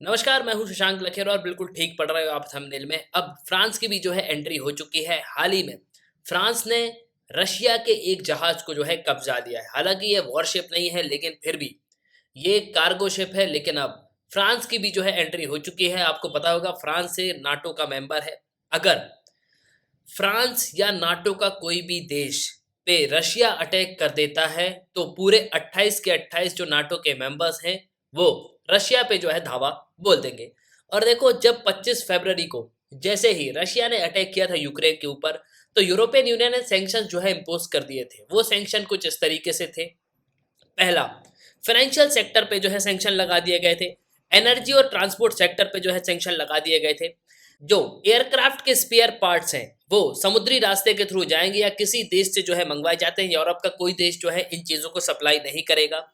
नमस्कार, मैं हूं शशांक लखेर और बिल्कुल ठीक पढ़ रहे हो आप थंबनेल में। अब फ्रांस की भी जो है एंट्री हो चुकी है। हाल ही में फ्रांस ने रशिया के एक जहाज को जो है कब्जा लिया है। हालांकि ये वॉरशिप नहीं है, लेकिन फिर भी ये कार्गो शिप है। लेकिन अब फ्रांस की भी जो है एंट्री हो चुकी है। आपको पता होगा फ्रांस से नाटो का मेंबर है। अगर फ्रांस या नाटो का कोई भी देश पे रशिया अटैक कर देता है तो पूरे 28 के 28 जो नाटो के मेंबर्स हैं वो रशिया पे जो है धावा बोल देंगे। और देखो, जब 25 फरवरी को जैसे ही रशिया ने अटैक किया था यूक्रेन के ऊपर, तो यूरोपियन यूनियन ने सैंक्शन जो है इम्पोज कर दिए थे। वो सैंक्शन कुछ इस तरीके से थे। पहला, फाइनेंशियल सेक्टर पे जो है सैंक्शन लगा दिए गए थे। एनर्जी और ट्रांसपोर्ट सेक्टर पे जो है सैंक्शन लगा दिए गए थे। जो एयरक्राफ्ट के स्पेयर पार्ट्स हैं वो समुद्री रास्ते के थ्रू जाएंगे या किसी देश से जो है मंगवाए जाते हैं। यूरोप का कोई देश जो है इन चीज़ों को सप्लाई नहीं करेगा।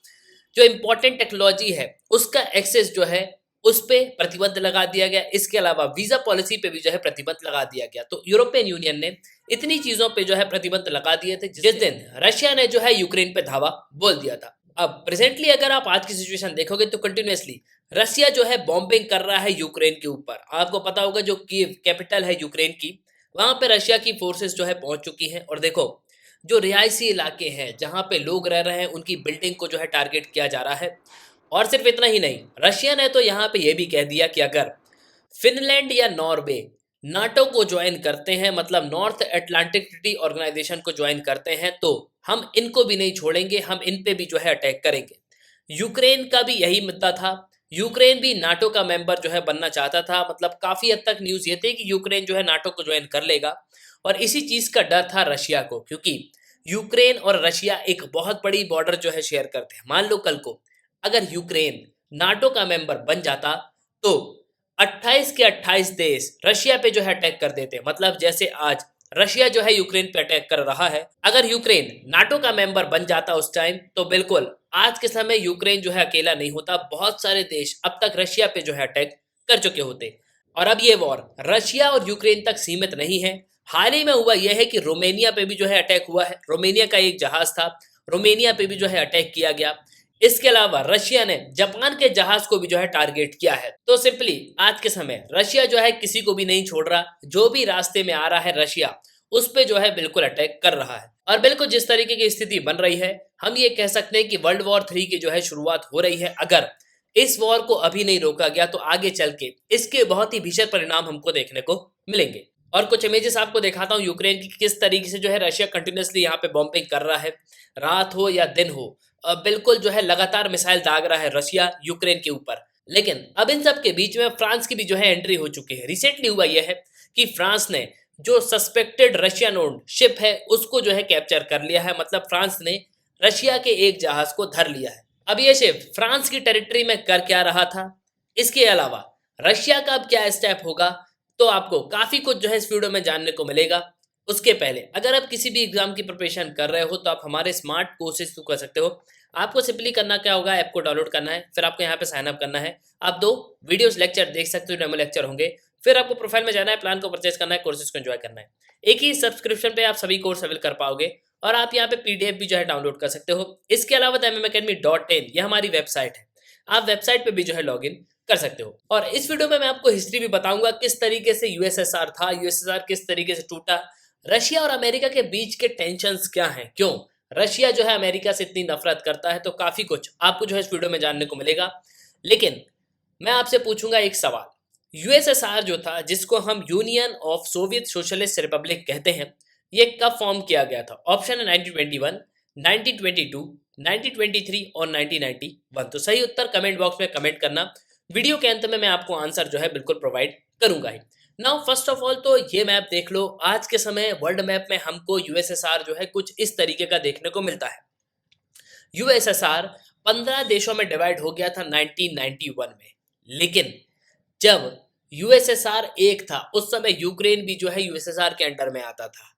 जो इम्पोर्टेंट टेक्नोलॉजी है उसका एक्सेस जो है उस पे प्रतिबंध लगा दिया गया। इसके अलावा वीजा पॉलिसी पे भी जो है प्रतिबंध लगा दिया गया। तो यूरोपियन यूनियन ने इतनी चीजों पे जो है प्रतिबंध लगा दिए थे जिस दिन रशिया ने जो है यूक्रेन पे धावा बोल दिया था। अब प्रेजेंटली अगर आप आज की सिचुएशन देखोगे तो कंटिन्यूअसली रशिया जो है बॉम्बिंग कर रहा है यूक्रेन के ऊपर। आपको पता होगा जो कीव कैपिटल है यूक्रेन की, वहां पे रशिया की फोर्सेस जो है पहुंच चुकी हैं। और देखो, जो रिहायशी इलाके हैं जहां पे लोग रह रहे हैं उनकी बिल्डिंग को जो है टारगेट किया जा रहा है। और सिर्फ इतना ही नहीं, रशिया ने तो यहाँ पे ये भी कह दिया कि अगर फिनलैंड या नॉर्वे नाटो को ज्वाइन करते हैं, मतलब नॉर्थ अटलांटिक ट्रीटी ऑर्गेनाइजेशन को ज्वाइन करते हैं, तो हम इनको भी नहीं छोड़ेंगे, हम इन पे भी जो है अटैक करेंगे। यूक्रेन का भी यही मुद्दा था। यूक्रेन भी नाटो का मेंबर जो है बनना चाहता था। मतलब काफी हद तक न्यूज ये थी कि यूक्रेन जो है नाटो को ज्वाइन कर लेगा। और इसी चीज का डर था रशिया को, क्योंकि यूक्रेन और रशिया एक बहुत बड़ी बॉर्डर जो है शेयर करते हैं। मान लो कल को अगर यूक्रेन नाटो का मेंबर बन जाता तो 28 के 28 देश रशिया पे जो है अटैक कर देते। मतलब जैसे आज रशिया जो है यूक्रेन पे अटैक कर रहा है, अगर यूक्रेन नाटो का मेंबर बन जाता उस टाइम, तो बिल्कुल आज के समय यूक्रेन जो है अकेला नहीं होता। बहुत सारे देश अब तक रशिया पे जो है अटैक कर चुके होते। और अब ये वॉर रशिया और यूक्रेन तक सीमित नहीं है। हाल ही में हुआ यह है कि रोमेनिया पे भी जो है अटैक हुआ है। रोमेनिया का एक जहाज था, रोमेनिया पे भी जो है अटैक किया गया। इसके अलावा रशिया ने जापान के जहाज को भी जो है टारगेट किया है। तो सिंपली आज के समय रशिया जो है किसी को भी नहीं छोड़ रहा। जो भी रास्ते में आ रहा है रशिया उस पे जो है बिल्कुल अटैक कर रहा है। और बिल्कुल जिस तरीके की स्थिति बन रही है, हम ये कह सकते हैं कि वर्ल्ड वॉर 3 की जो है शुरुआत हो रही है। अगर इस वॉर को अभी नहीं रोका गया तो आगे चल के इसके बहुत ही भीषण परिणाम हमको देखने को मिलेंगे। और कुछ इमेजेस आपको दिखाता हूँ यूक्रेन की, किस तरीके से जो है रशिया कंटिन्यूअसली यहाँ पे बॉम्बिंग कर रहा है। रात हो या दिन हो, बिल्कुल जो है लगातार मिसाइल दाग रहा है रशिया यूक्रेन के ऊपर। लेकिन अब इन सब के बीच में फ्रांस की भी जो है एंट्री हो चुकी है। रिसेंटली हुआ यह है कि फ्रांस ने जो सस्पेक्टेड रशियन ओन्ड शिप है उसको जो है कैप्चर कर लिया है। मतलब फ्रांस ने रशिया के एक जहाज को धर लिया है। अब ये शिप फ्रांस की टेरिटरी में कर क्या रहा था, इसके अलावा रशिया का अब क्या स्टेप होगा, तो आपको काफी कुछ जो है इस वीडियो में जानने को मिलेगा। उसके पहले अगर आप किसी भी एग्जाम की प्रिपरेशन कर रहे हो तो आप हमारे स्मार्ट कोर्सेज को कर सकते हो। आपको सिंपली करना क्या होगा, ऐप को डाउनलोड करना है, फिर आपको यहाँ पे साइन अप करना है। आप 2 वीडियोस लेक्चर देख सकते हो, डेमो लेक्चर होंगे। फिर आपको प्रोफाइल में जाना है, प्लान को परचेज करना है, कोर्सेज को एंजॉय करना है। एक ही सब्सक्रिप्शन पे आप सभी कोर्स अवेल कर पाओगे। और आप यहाँ पे पीडीएफ भी जो है डाउनलोड कर सकते हो। इसके अलावा mmacademy.in यह हमारी वेबसाइट है। आप वेबसाइट पे भी जो है लॉग इन कर सकते हो। और इस वीडियो में मैं आपको हिस्ट्री भी बताऊंगा, किस तरीके से यूएसएसआर था, यूएसएसआर किस तरीके से टूटा, रशिया और अमेरिका के बीच के टेंशंस क्या हैं, क्यों रशिया जो है अमेरिका से इतनी नफरत करता है। तो काफी कुछ आपको जो है इस वीडियो में जानने को मिलेगा। लेकिन मैं आपसे पूछूंगा एक सवाल, यूएसएसआर जो था, जिसको हम union of Soviet socialist Republic कहते हैं, ये कब फॉर्म किया गया था? ऑप्शन है 1921, 1922, 1923 और 1991। तो सही उत्तर कमेंट बॉक्स में कमेंट करना। वीडियो के अंत में मैं आपको आंसर जो है बिल्कुल प्रोवाइड करूंगा ही। नाउ फर्स्ट ऑफ ऑल तो ये मैप देख लो। आज के समय वर्ल्ड मैप में हमको यूएसएसआर जो है कुछ इस तरीके का देखने को मिलता है। यूएसएसआर 15 देशों में डिवाइड हो गया था 1991 में। लेकिन जब यूएसएसआर एक था उस समय यूक्रेन भी जो है यूएसएसआर के अंडर में आता था।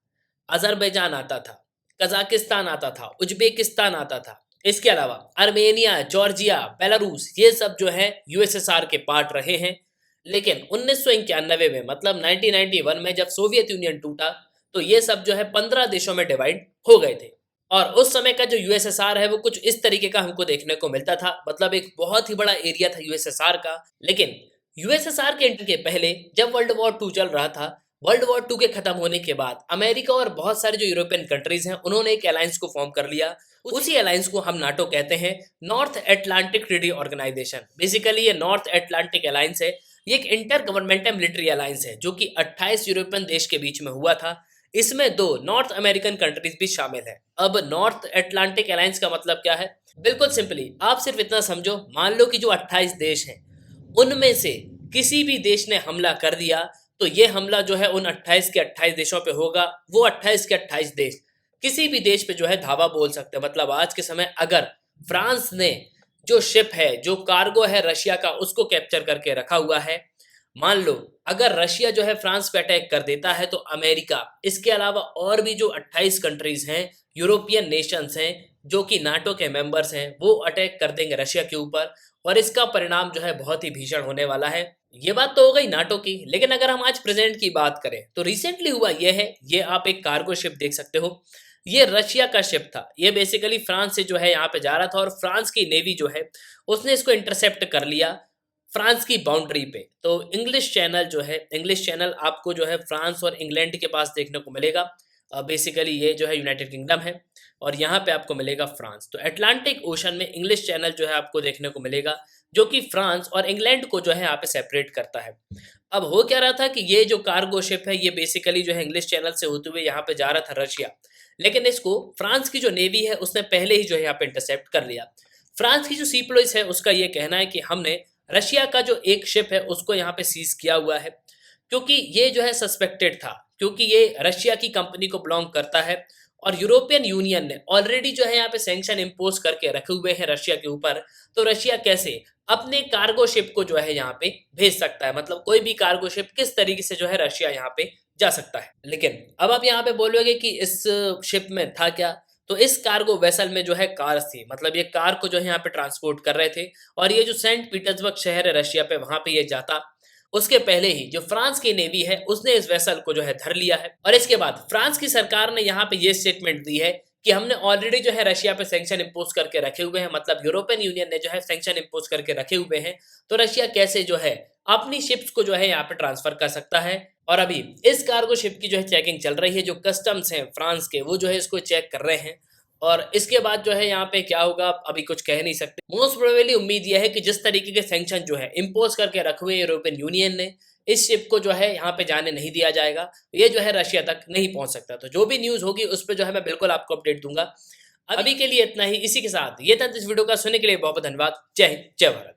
अजरबैजान आता था, कजाकिस्तान आता था, उज्बेकिस्तान आता था। इसके अलावा आर्मेनिया, जॉर्जिया, बेलारूस, ये सब जो है यूएसएसआर के पार्ट रहे हैं। लेकिन 1991 में, मतलब 1991 में जब सोवियत यूनियन टूटा, तो ये सब जो है 15 देशों में डिवाइड हो गए थे। और उस समय का जो यूएसएसआर है वो कुछ इस तरीके का हमको देखने को मिलता था, मतलब एक बहुत ही बड़ा एरिया था यूएसएसआर का। लेकिन यूएसएसआर के एंट्री के पहले जब वर्ल्ड वॉर टू चल रहा था, वर्ल्ड वॉर टू के खत्म होने के बाद अमेरिका और बहुत सारे जो यूरोपियन कंट्रीज हैं उन्होंने एक अलायंस को फॉर्म कर लिया। उसी अलायंस को हम नाटो कहते हैं, North Atlantic Treaty Organization. Basically ये नॉर्थ एटलांटिक अलायंस है, ये एक इंटर गवर्नमेंटल मिलिट्री अलायंस है जो कि 28 यूरोपियन देश के बीच में हुआ था। इसमें 2 नॉर्थ अमेरिकन कंट्रीज भी शामिल है। अब नॉर्थ एटलांटिक अलायंस का मतलब क्या है? बिल्कुल सिंपली आप सिर्फ इतना समझो, मान लो कि जो 28 देश हैं उनमें से किसी भी देश ने हमला कर दिया तो ये हमला जो है उन 28 के 28 देशों पे होगा। वो 28 के 28 देश किसी भी देश पे जो है धावा बोल सकते हैं। मतलब आज के समय अगर फ्रांस ने जो शिप है, जो कार्गो है रशिया का, उसको कैप्चर करके रखा हुआ है, मान लो अगर रशिया जो है फ्रांस पे अटैक कर देता है तो अमेरिका, इसके अलावा और भी जो 28 कंट्रीज हैं, यूरोपियन नेशंस हैं जो कि नाटो के मेंबर्स हैं, वो अटैक कर देंगे रशिया के ऊपर और इसका परिणाम जो है बहुत ही भीषण होने वाला है। ये बात तो हो गई नाटो की। लेकिन अगर हम आज प्रेजेंट की बात करें तो रिसेंटली हुआ ये है, ये आप एक कार्गो शिप देख सकते हो, ये रशिया का शिप था। ये बेसिकली फ्रांस से जो है यहाँ पे जा रहा था और फ्रांस की नेवी जो है उसने इसको इंटरसेप्ट कर लिया फ्रांस की बाउंड्री पे। तो इंग्लिश चैनल जो है, इंग्लिश चैनल आपको जो है फ्रांस और इंग्लैंड के पास देखने को मिलेगा। बेसिकली ये जो है यूनाइटेड किंगडम है और यहाँ पे आपको मिलेगा फ्रांस। तो अटलांटिक ओशन में इंग्लिश चैनल जो है आपको देखने को मिलेगा जो कि फ्रांस और इंग्लैंड को जो है यहाँ पे सेपरेट करता है। अब हो क्या रहा था कि ये जो कार्गो शिप है ये बेसिकली जो है इंग्लिश चैनल से होते हुए यहाँ पे जा रहा था रशिया, लेकिन इसको फ्रांस की जो नेवी है उसने पहले ही जो है यहाँ पे इंटरसेप्ट कर लिया। फ्रांस की जो सी पुलिस है उसका ये कहना है कि हमने रशिया का जो एक शिप है उसको यहाँ पे सीज किया हुआ है क्योंकि ये जो है सस्पेक्टेड था, क्योंकि ये रशिया की कंपनी को बिलोंग करता है और यूरोपियन यूनियन ने ऑलरेडी जो है यहाँ पे सैंक्शन इम्पोज करके रखे हुए हैं रशिया के ऊपर। तो रशिया कैसे अपने कार्गो शिप को जो है यहाँ पे भेज सकता है, मतलब कोई भी कार्गो शिप किस तरीके से जो है रशिया यहाँ पे जा सकता है। लेकिन अब आप यहाँ पे बोलोगे कि इस शिप में था क्या? तो इस कार्गो वेसल में जो है कार्स थी, मतलब ये कार को जो है यहाँ पे ट्रांसपोर्ट कर रहे थे और ये जो सेंट पीटर्सबर्ग शहर है रशिया पे, वहां पे ये जाता। उसके पहले ही जो फ्रांस की नेवी है उसने इस वेसल को जो है धर लिया है और इसके बाद फ्रांस की सरकार ने यहाँ पे ये स्टेटमेंट दी है कि हमने ऑलरेडी जो है रशिया पे सैंक्शन इम्पोज करके रखे हुए हैं, मतलब यूरोपियन यूनियन ने जो है सैंक्शन इम्पोज करके रखे हुए हैं। तो रशिया कैसे जो है अपनी शिप्स को जो है यहाँ पे ट्रांसफर कर सकता है। और अभी इस कार्गो शिप की जो है चेकिंग चल रही है, जो कस्टम्स हैं फ्रांस के वो जो है इसको चेक कर रहे हैं और इसके बाद जो है यहाँ पे क्या होगा अभी कुछ कह नहीं सकते। मोस्ट प्रोबेबली उम्मीद यह है कि जिस तरीके के सैंक्शन जो है इम्पोज करके रखे हुए यूरोपियन यूनियन ने, इस शिप को जो है यहाँ पे जाने नहीं दिया जाएगा, ये जो है रशिया तक नहीं पहुंच सकता। तो जो भी न्यूज होगी उस पर जो है मैं बिल्कुल आपको अपडेट दूंगा। अभी के लिए इतना ही। इसी के साथ ये था इस वीडियो का, सुनने के लिए बहुत बहुत धन्यवाद। जय हिंद, जय भारत।